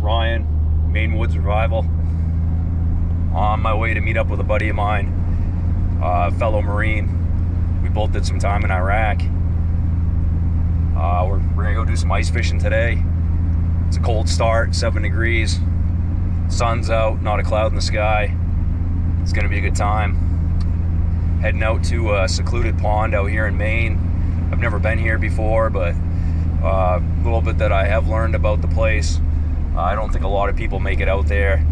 Ryan, Maine Woods Revival. On my way to meet up with a buddy of mine, fellow Marine. We both did some time in Iraq. We're gonna go do some ice fishing today. It's a cold start, 7 degrees. Sun's out, not a cloud in the sky. It's gonna be a good time. Heading out to a secluded pond out here in Maine. I've never been here before, but a little bit that I have learned about the place. I don't think a lot of people make it out there,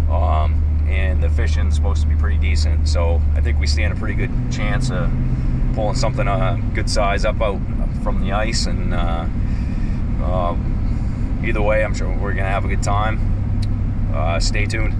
and the fishing's supposed to be pretty decent, so I think we stand a pretty good chance of pulling something good size up out from the ice, and either way, I'm sure we're gonna have a good time. Stay tuned.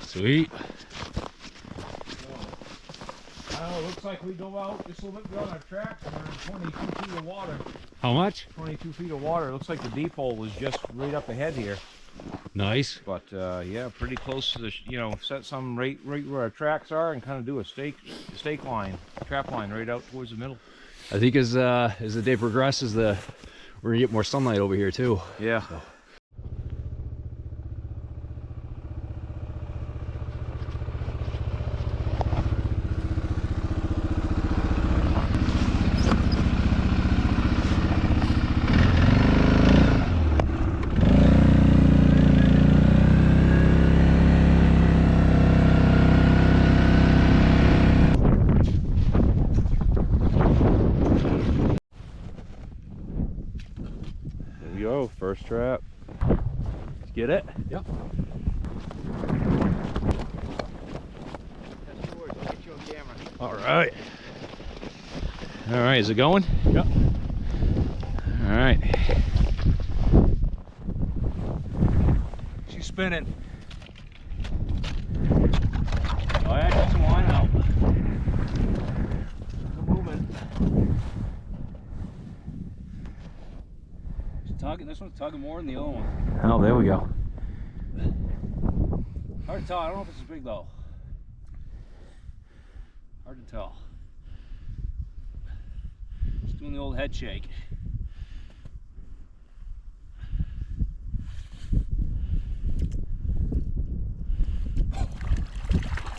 Sweet. Looks like we go out just a little bit beyond our tracks and we're in 22 feet of water. How much? 22 feet of water. Looks like the deep hole was just right up ahead here. Nice. But yeah, pretty close to the, set some right where our tracks are and kind of do a stake line, trap line right out towards the middle. I think as the day progresses, we're gonna get more sunlight over here too. Yeah. So. First trap. Let's get it? Yep. That's yours. I'll get you on camera. All right. All right, is it going? Yep. All right. She's spinning. Oh yeah, got some line out. We're moving. This one's tugging more than the other one. Oh, there we go. Hard to tell. I don't know if this is big though. Hard to tell. Just doing the old head shake.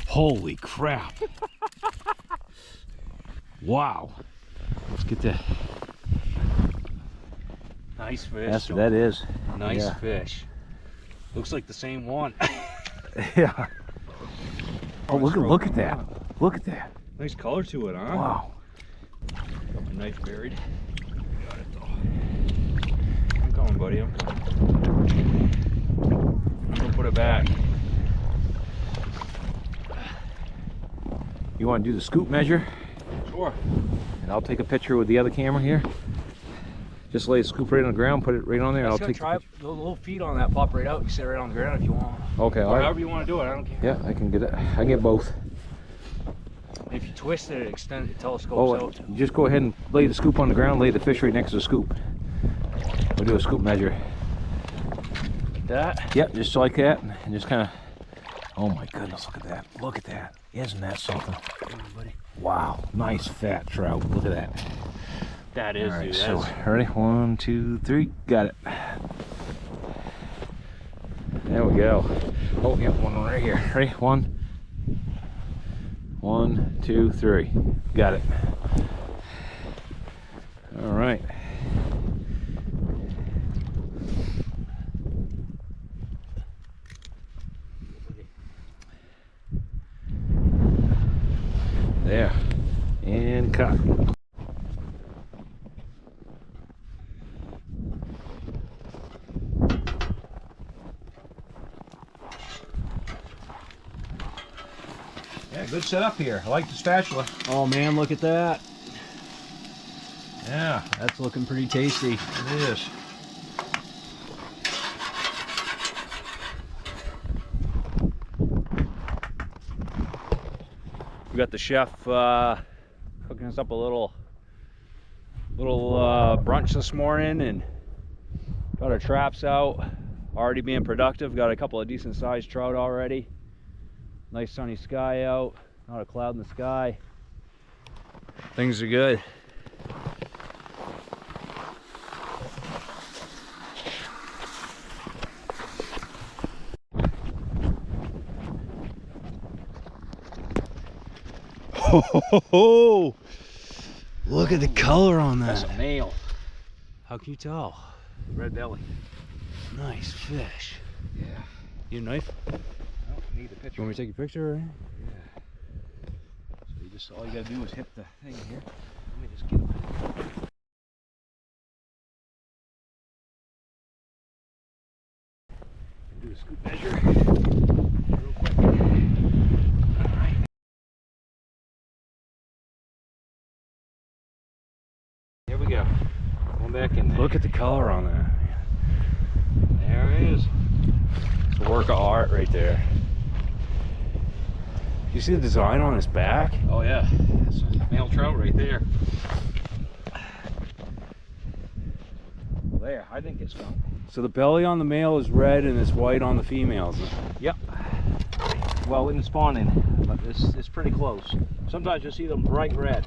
Holy crap. Wow. Let's get that. Nice fish. That's what that is. Nice Yeah. fish. Looks like the same one. Yeah. Oh, look at that. Look at that. Nice color to it, huh? Wow. Knife buried. Got it though. I'm coming, buddy. I'm gonna put it back. You want to do the scoop measure? Sure. And I'll take a picture with the other camera here. Just lay the scoop right on the ground, put it right on there, and I'll take try the little feet on that, pop right out. You sit right on the ground if you want. Okay, all Or right. however you want to do it, I don't care. Yeah, I can get it. I can get both. If you twist it, extend it, telescopes Oh, out. you just go ahead and lay the scoop on the ground, lay the fish right next to the scoop. We'll do a scoop measure. Like that? Yep, just like that, and just kind of. Oh my goodness, look at that. Look at that. Isn't that something? Come on, buddy. Wow, nice fat trout. Look at that. That is, All right, dude. so ready? 1, 2, 3. Got it. There we go. Oh, yeah, one right here. Ready? 1, 2, 3. Got it. All right. There. And cut. Yeah, good setup here. I like the spatula. Oh man, look at that. Yeah, That's looking pretty tasty. it is. We got the chef cooking us up a little brunch this morning, and got our traps out, already being productive. Got a couple of decent sized trout already. Nice sunny sky out, not a cloud in the sky. Things are good. Oh, look at the color on That's that. a male. How can you tell? Red belly. Nice fish. Yeah. You a knife? I don't need the You picture. want me to take a picture? Yeah. So you just all you gotta do is hit the thing here. Let me just get him. Do a scoop measure. Real quick. Alright. Here we go. Going back in there. Look at the color on that. There it is. It's a work of art right there. You see the design on his back? Oh yeah. That's a male trout right there. There, I think it's gone. So the belly on the male is red and it's white on the females. Yep. Well, in spawning, but it's pretty close. Sometimes you see them bright red.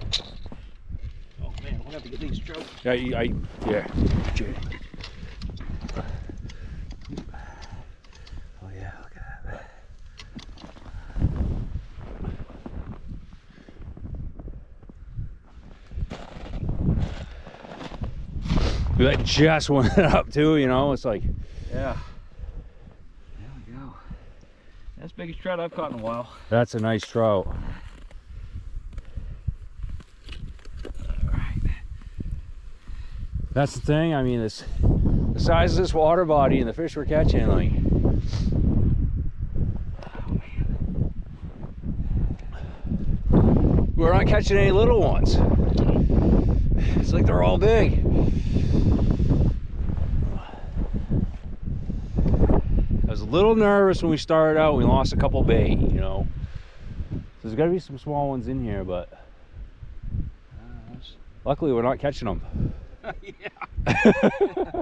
Oh man, we'll have to get these trout. Yeah, yeah. Oh yeah, look at that. That just went up too, you know, it's like, Yeah. There we go. That's the biggest trout I've caught in a while. that's a nice trout. Alright. That's the thing, I mean, the size of this water body and the fish we're catching, like, we're not catching any little ones. It's like they're all big. I was a little nervous when we started out. We lost a couple bait, you know. So there's got to be some small ones in here, but luckily we're not catching them. Yeah.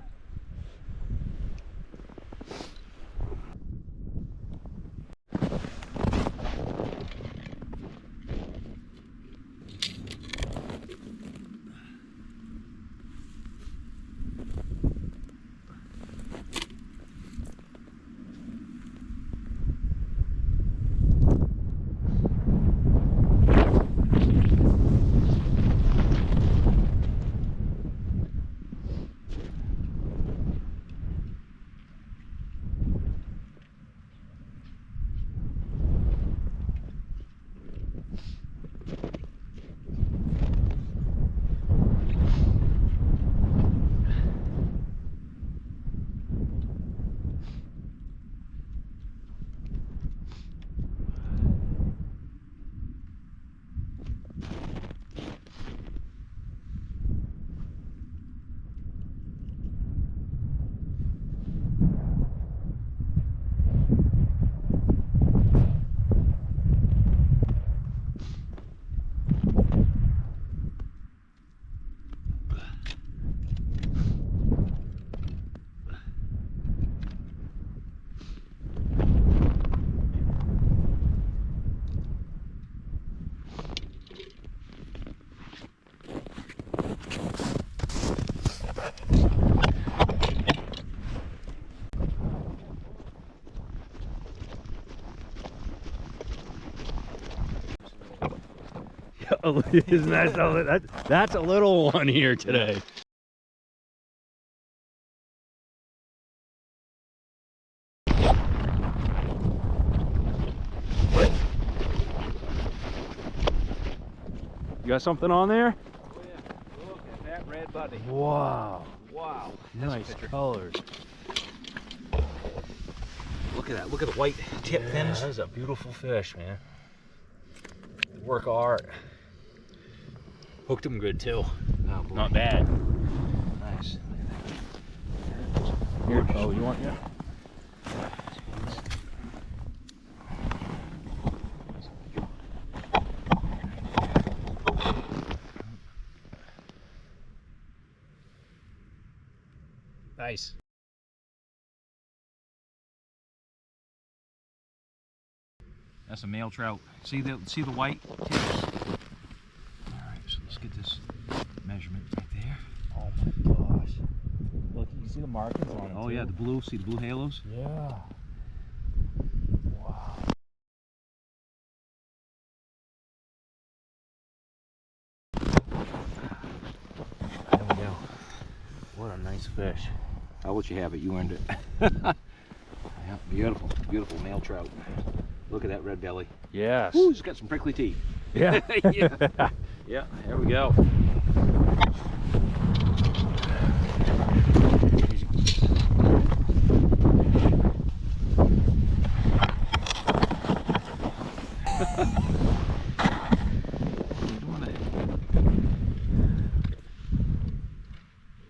Isn't that something? That's a little one here today. You got something on there? Oh yeah, look at that red buddy. Wow. Wow. Nice colors. Look at that. Look at the white tip fins. That is a beautiful fish, man. Work of art. Hooked him good too. Oh, boy. Not bad. Nice. Here. Oh, you want yeah? Nice. That's a male trout. See the white tips? All right, so let's get this measurement right there. Oh my gosh. Look, you see the markings on it. Oh yeah, the blue. See the blue halos? Yeah. Wow. There we go. What a nice fish. I'll let you have it. You earned it. Yeah, beautiful, beautiful male trout. Look at that red belly. Yes. Ooh, it's got some prickly teeth. Yeah. Yeah. Yeah, there we go.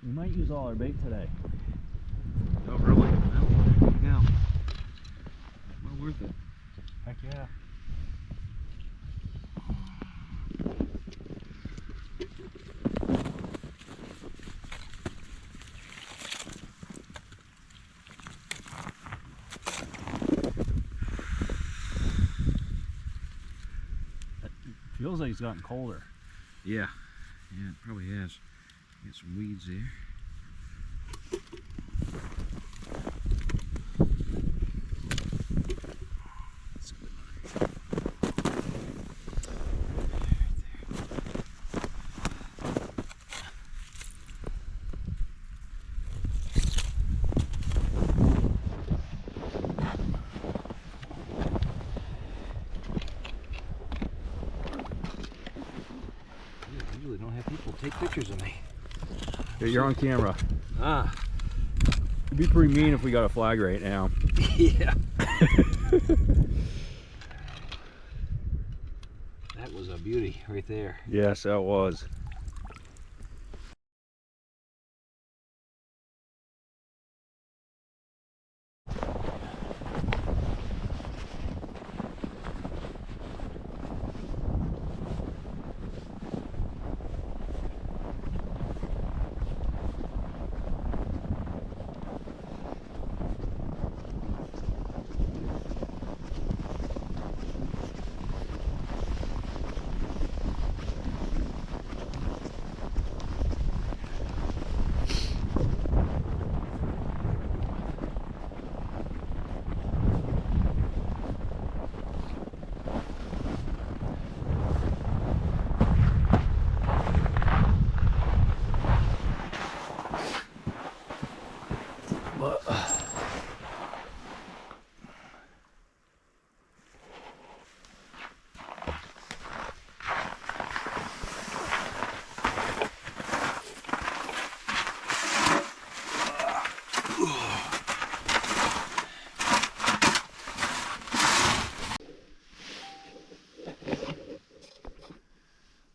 We might use all our bait today. Oh, really? Well, there you go. Well worth it. Heck yeah. Feels like it's gotten colder. Yeah. Yeah, it probably has. Get some weeds there. I usually don't have people take pictures of me. Yeah, you're on camera. Ah. It'd be pretty mean if we got a flag right now. Yeah. That was a beauty right there. Yes, that was.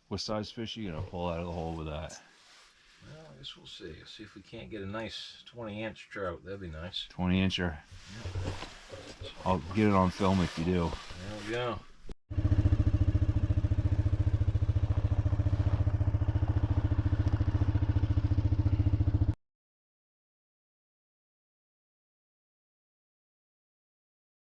What size fish are you gonna pull out of the hole with that? Well, I guess we'll see. See if we can't get a nice 20-inch trout. That'd be nice. 20 incher. I'll get it on film if you do. There we go.